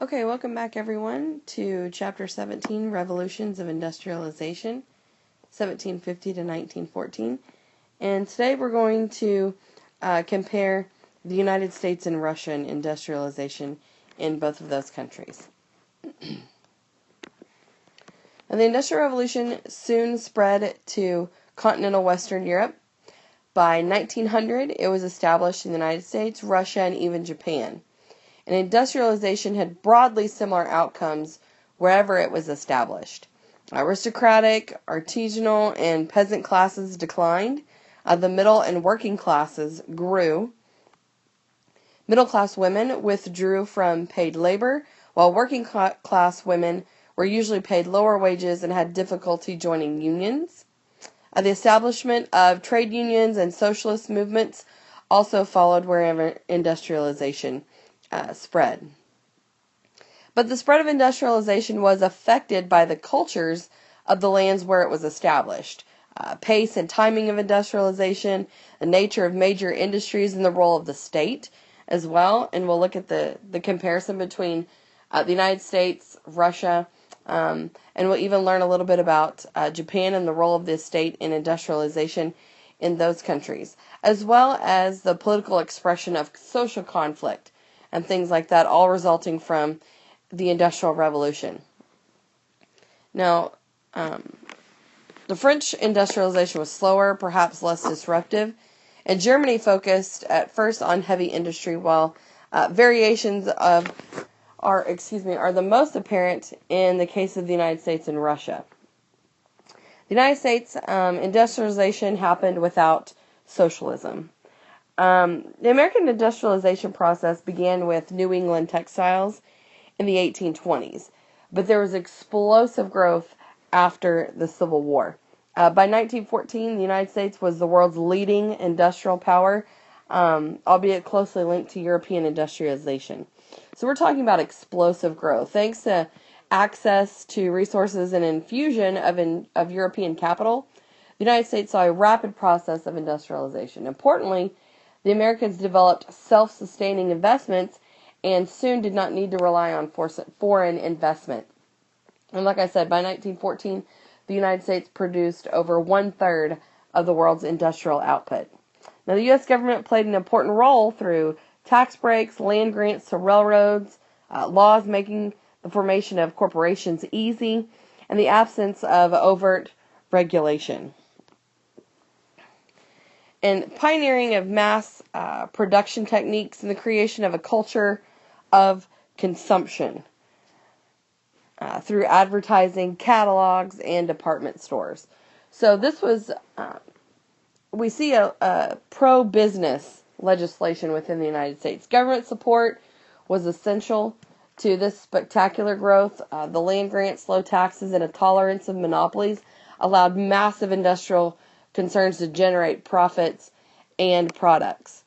Okay, welcome back everyone to Chapter 17, Revolutions of Industrialization, 1750 to 1914. And today we're going to compare the United States and Russian industrialization in both of those countries. Now, the Industrial Revolution soon spread to continental Western Europe. By 1900, it was established in the United States, Russia, and even Japan. And industrialization had broadly similar outcomes wherever it was established. Aristocratic, artisanal, and peasant classes declined. The middle and working classes grew. Middle-class women withdrew from paid labor, while working-class women were usually paid lower wages and had difficulty joining unions. The establishment of trade unions and socialist movements also followed wherever industrialization spread. But the spread of industrialization was affected by the cultures of the lands where it was established. Pace and timing of industrialization, the nature of major industries, and the role of the state as well. And we'll look at the comparison between the United States, Russia, and we'll even learn a little bit about Japan and the role of the state in industrialization in those countries, as well as the political expression of social conflict and things like that, all resulting from the Industrial Revolution. Now, the French industrialization was slower, perhaps less disruptive, and Germany focused at first on heavy industry, while variations are the most apparent in the case of the United States and Russia. The United States industrialization happened without socialism. The American industrialization process began with New England textiles in the 1820s, but there was explosive growth after the Civil War. By 1914, the United States was the world's leading industrial power, albeit closely linked to European industrialization. So we're talking about explosive growth. Thanks to access to resources and infusion of European capital, the United States saw a rapid process of industrialization. Importantly, the Americans developed self-sustaining investments and soon did not need to rely on foreign investment. And like I said, by 1914, the United States produced over 1/3 of the world's industrial output. Now, the U.S. government played an important role through tax breaks, land grants to railroads, laws making the formation of corporations easy, and the absence of overt regulation. And pioneering of mass production techniques and the creation of a culture of consumption through advertising, catalogs, and department stores. So this was, we see a pro-business legislation within the United States. Government support was essential to this spectacular growth. The land grants, low taxes, and a tolerance of monopolies allowed massive industrial concerns to generate profits and products.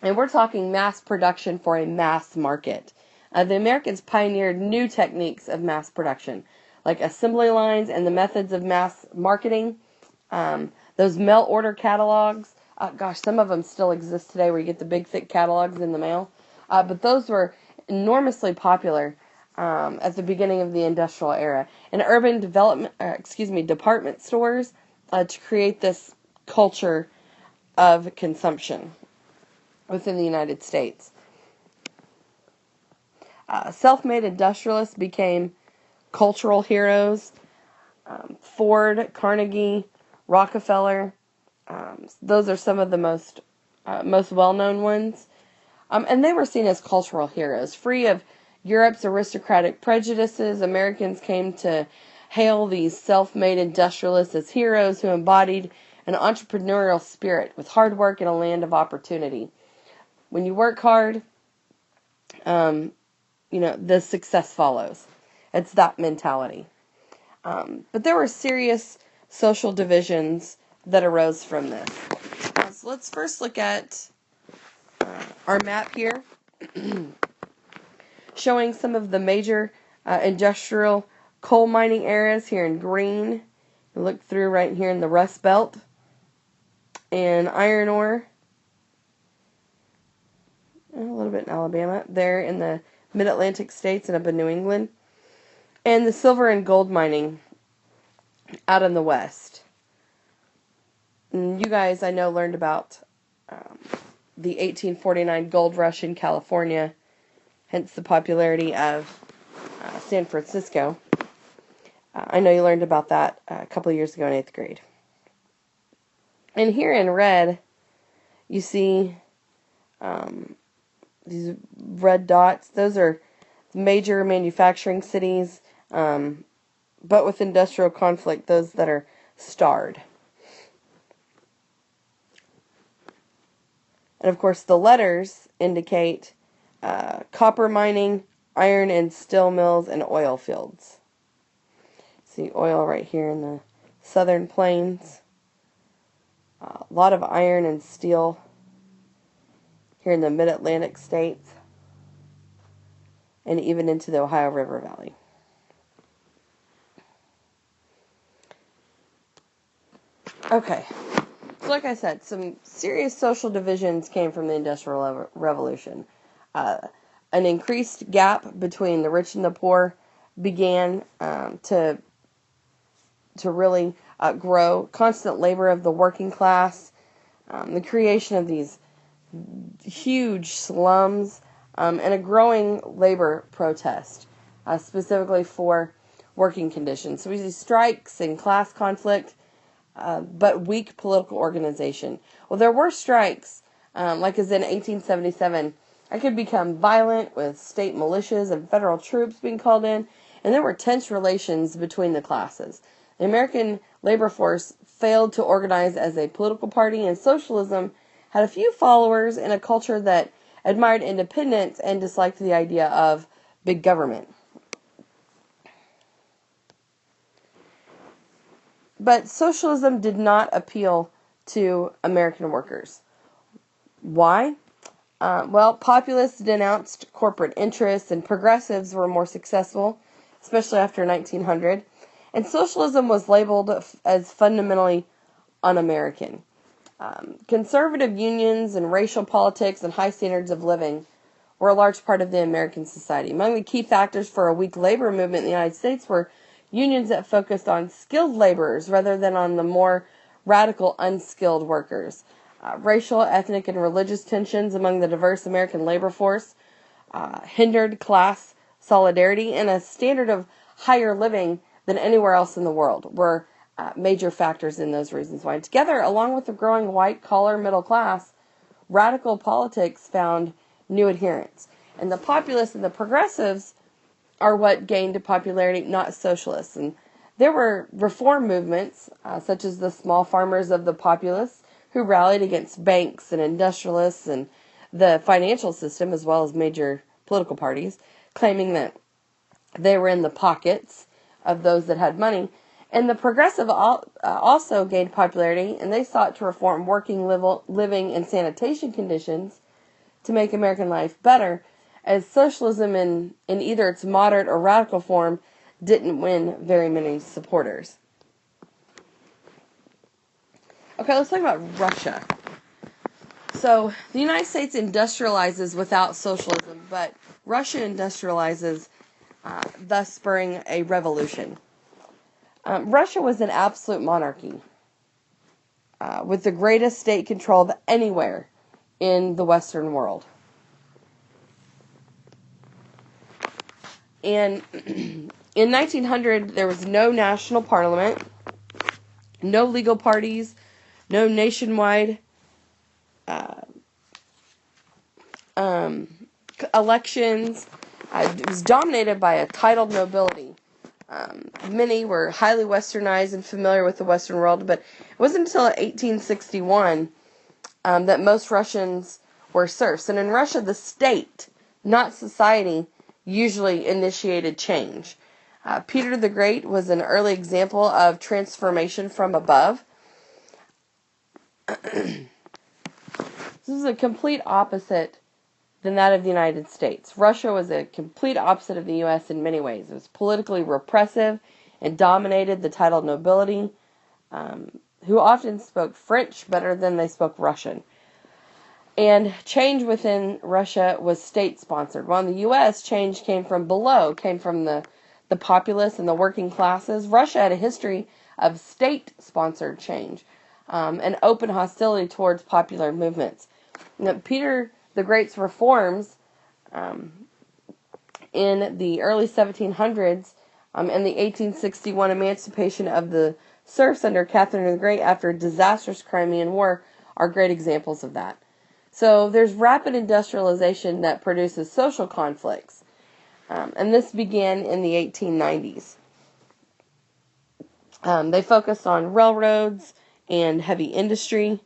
And we're talking mass production for a mass market. The Americans pioneered new techniques of mass production, like assembly lines and the methods of mass marketing. Those mail order catalogs, some of them still exist today where you get the big thick catalogs in the mail. But those were enormously popular at the beginning of the industrial era. And urban department stores to create this culture of consumption within the United States. Self-made industrialists became cultural heroes. Ford, Carnegie, Rockefeller, those are some of the most well-known ones. And they were seen as cultural heroes. Free of Europe's aristocratic prejudices, Americans came to hail these self-made industrialists as heroes who embodied an entrepreneurial spirit with hard work in a land of opportunity. When you work hard, the success follows. It's that mentality. But there were serious social divisions that arose from this. So let's first look at our map here, showing some of the major industrial coal mining areas here in green. You look through right here in the Rust Belt, and iron ore, a little bit in Alabama, there in the mid-Atlantic states and up in New England, and the silver and gold mining out in the West. And you guys, I know, learned about the 1849 gold rush in California, hence the popularity of San Francisco. I know you learned about that a couple of years ago in 8th grade. And here in red, you see these red dots. Those are major manufacturing cities, but with industrial conflict, those that are starred. And of course, the letters indicate copper mining, iron and steel mills, and oil fields. See oil right here in the southern plains. A lot of iron and steel here in the mid-Atlantic states, and even into the Ohio River Valley. Okay, so like I said, some serious social divisions came from the Industrial Revolution. An increased gap between the rich and the poor began to really grow. Constant labor of the working class, the creation of these huge slums, and a growing labor protest, specifically for working conditions. So we see strikes and class conflict, but weak political organization. Well, there were strikes, like as in 1877. It could become violent with state militias and federal troops being called in, and there were tense relations between the classes. The American labor force failed to organize as a political party, and socialism had a few followers in a culture that admired independence and disliked the idea of big government. But socialism did not appeal to American workers. Why? Well, populists denounced corporate interests, and progressives were more successful, especially after 1900. And socialism was labeled as fundamentally un-American. Conservative unions and racial politics and high standards of living were a large part of the American society. Among the key factors for a weak labor movement in the United States were unions that focused on skilled laborers rather than on the more radical, unskilled workers. Racial, ethnic, and religious tensions among the diverse American labor force hindered class solidarity, and a standard of higher living than anywhere else in the world were major factors in those reasons why. And together, along with the growing white-collar middle class, radical politics found new adherents. And the populists and the progressives are what gained popularity, not socialists. And there were reform movements, such as the small farmers of the populists, who rallied against banks and industrialists and the financial system, as well as major political parties, claiming that they were in the pockets of those that had money. And the progressive also gained popularity, and they sought to reform working, living, and sanitation conditions to make American life better, as socialism in either its moderate or radical form didn't win very many supporters. Okay, let's talk about Russia. So, the United States industrializes without socialism, but Russia industrializes, thus spurring a revolution. Russia was an absolute monarchy, with the greatest state control of anywhere in the Western world. And in 1900, there was no national parliament, no legal parties, no nationwide elections. It was dominated by a titled nobility. Many were highly westernized and familiar with the Western world, but it wasn't until 1861 that most Russians were serfs. And in Russia, the state, not society, usually initiated change. Peter the Great was an early example of transformation from above. This is a complete opposite than that of the United States. Russia was a complete opposite of the U.S. in many ways. It was politically repressive and dominated the titled nobility, who often spoke French better than they spoke Russian. And change within Russia was state-sponsored. While in the U.S., change came from below, came from the populace and the working classes. Russia had a history of state-sponsored change and open hostility towards popular movements. Now, Peter the Great's reforms in the early 1700s and the 1861 emancipation of the serfs under Catherine the Great after a disastrous Crimean War are great examples of that. So there's rapid industrialization that produces social conflicts, and this began in the 1890s. They focused on railroads and heavy industry,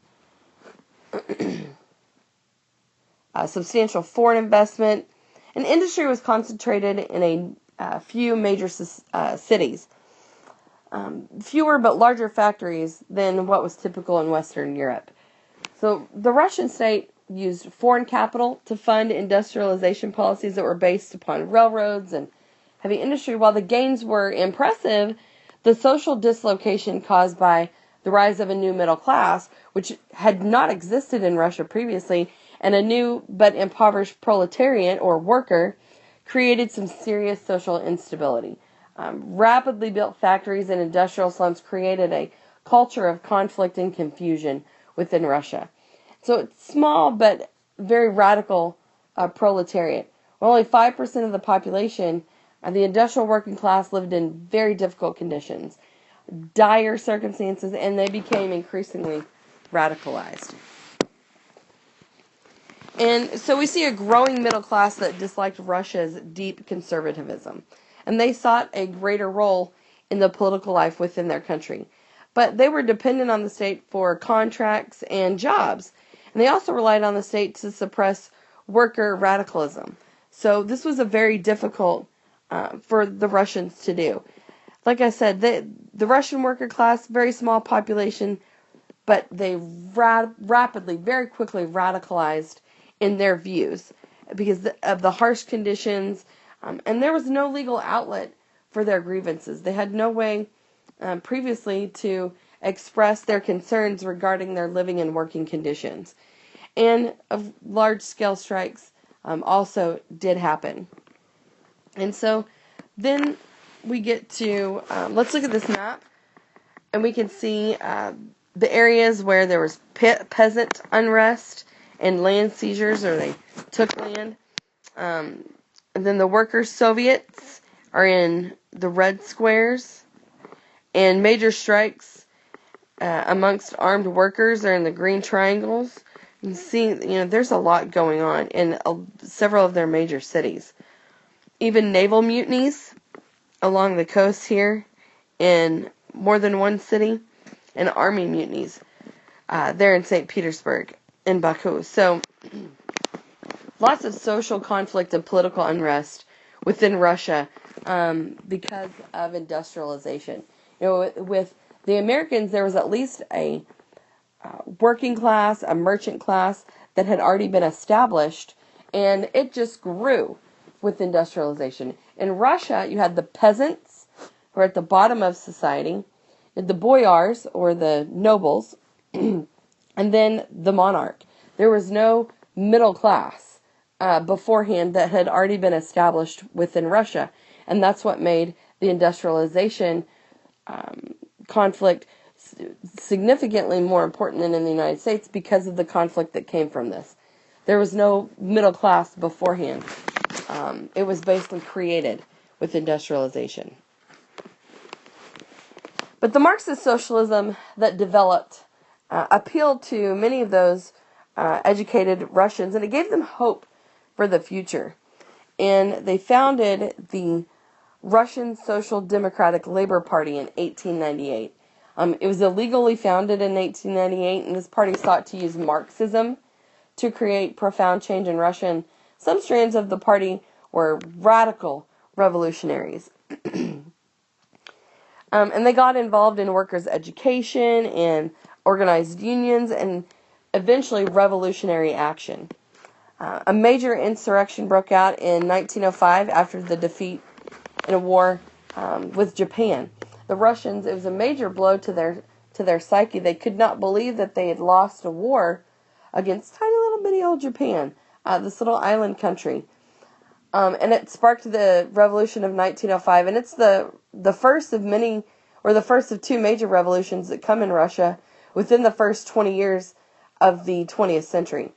substantial foreign investment, and industry was concentrated in a few major cities. Fewer but larger factories than what was typical in Western Europe. So the Russian state used foreign capital to fund industrialization policies that were based upon railroads and heavy industry. While the gains were impressive, the social dislocation caused by the rise of a new middle class, which had not existed in Russia previously, and a new but impoverished proletariat or worker, created some serious social instability. Rapidly built factories and industrial slums created a culture of conflict and confusion within Russia. So it's small but very radical proletariat. While only 5% of the population, the industrial working class lived in very difficult conditions, dire circumstances, and they became increasingly radicalized. And so we see a growing middle class that disliked Russia's deep conservatism, and they sought a greater role in the political life within their country. But they were dependent on the state for contracts and jobs, and they also relied on the state to suppress worker radicalism. So this was a very difficult for the Russians to do. Like I said, the Russian worker class, very small population, but they rapidly, very quickly radicalized in their views because of the harsh conditions, and there was no legal outlet for their grievances. They had no way previously to express their concerns regarding their living and working conditions. And large-scale strikes also did happen. And so then we get to, let's look at this map, and we can see the areas where there was peasant unrest and land seizures, or they took land. And then the workers' Soviets are in the red squares, and major strikes amongst armed workers are in the green triangles. You can see, there's a lot going on in several of their major cities. Even naval mutinies along the coast here in more than one city, and army mutinies there in St. Petersburg and Baku. So lots of social conflict and political unrest within Russia because of industrialization. With the Americans, there was at least a working class, a merchant class that had already been established, and it just grew with industrialization. In Russia, you had the peasants, who are at the bottom of society, the boyars, or the nobles, and then the monarch. There was no middle class beforehand that had already been established within Russia, and that's what made the industrialization conflict significantly more important than in the United States because of the conflict that came from this. There was no middle class beforehand. It was basically created with industrialization. But the Marxist socialism that developed appealed to many of those educated Russians, and it gave them hope for the future. And they founded the Russian Social Democratic Labor Party in 1898. It was illegally founded in 1898, and this party sought to use Marxism to create profound change in Russia. And some strands of the party were radical revolutionaries. And they got involved in workers' education and organized unions and eventually revolutionary action. A major insurrection broke out in 1905 after the defeat in a war with Japan. The Russians, it was a major blow to their psyche. They could not believe that they had lost a war against tiny little bitty old Japan, this little island country. And it sparked the Revolution of 1905, and it's the first of many, or the first of two major revolutions that come in Russia within the first 20 years of the 20th century.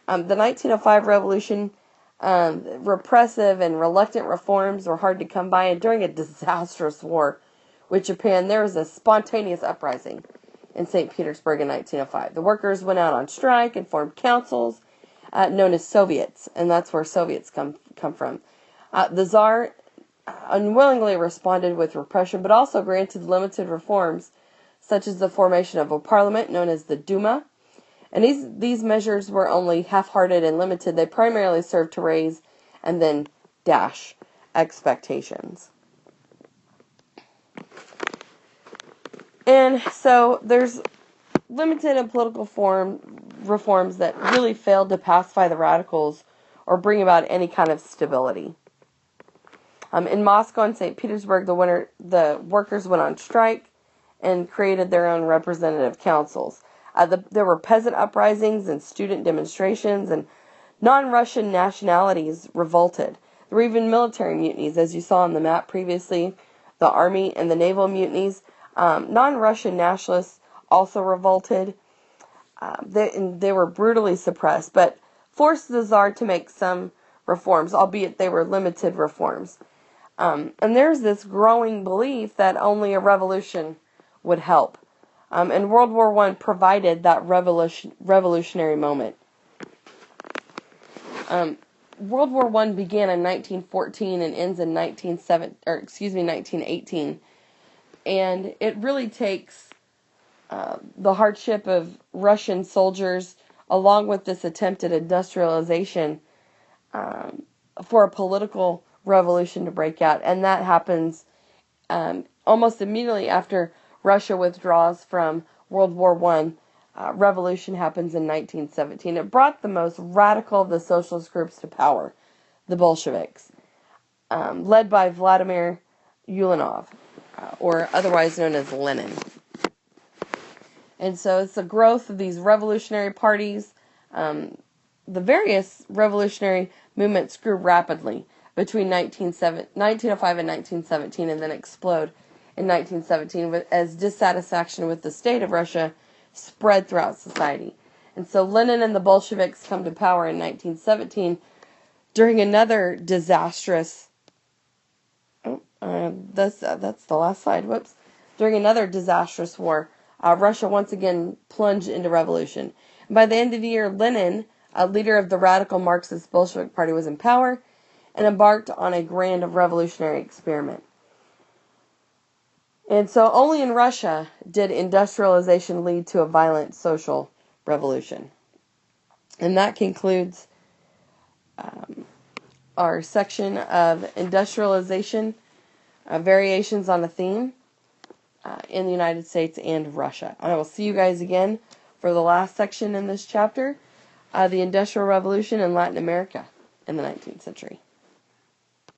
The 1905 revolution, repressive and reluctant reforms were hard to come by, and during a disastrous war with Japan, there was a spontaneous uprising in St. Petersburg in 1905. The workers went out on strike and formed councils known as Soviets, and that's where Soviets come from. The Tsar unwillingly responded with repression, but also granted limited reforms, such as the formation of a parliament known as the Duma. And these measures were only half-hearted and limited. They primarily served to raise and then dash expectations. And so there's limited and political reforms that really failed to pacify the radicals or bring about any kind of stability. In Moscow and St. Petersburg, the workers went on strike and created their own representative councils. There were peasant uprisings and student demonstrations, and non-Russian nationalities revolted. There were even military mutinies, as you saw on the map previously, the army and the naval mutinies. Non-Russian nationalists also revolted. They were brutally suppressed, but forced the Tsar to make some reforms, albeit they were limited reforms. And there's this growing belief that only a revolution would help. And World War I provided that revolutionary moment. World War I began in 1914 and ends in 1918. And it really takes the hardship of Russian soldiers, along with this attempted industrialization, for a political revolution to break out. And that happens almost immediately after Russia withdraws from World War I. Revolution happens in 1917. It brought the most radical of the socialist groups to power, the Bolsheviks, led by Vladimir Ulyanov, or otherwise known as Lenin. And so it's the growth of these revolutionary parties. The various revolutionary movements grew rapidly between 1905 and 1917, and then explode in 1917 as dissatisfaction with the state of Russia spread throughout society. And so Lenin and the Bolsheviks come to power in 1917 during another disastrous... that's the last slide. Whoops. During another disastrous war, Russia once again plunged into revolution. And by the end of the year, Lenin, a leader of the radical Marxist Bolshevik Party, was in power and embarked on a grand revolutionary experiment. And so only in Russia did industrialization lead to a violent social revolution. And that concludes our section of industrialization, variations on a theme in the United States and Russia. I will see you guys again for the last section in this chapter, the Industrial Revolution in Latin America in the 19th century.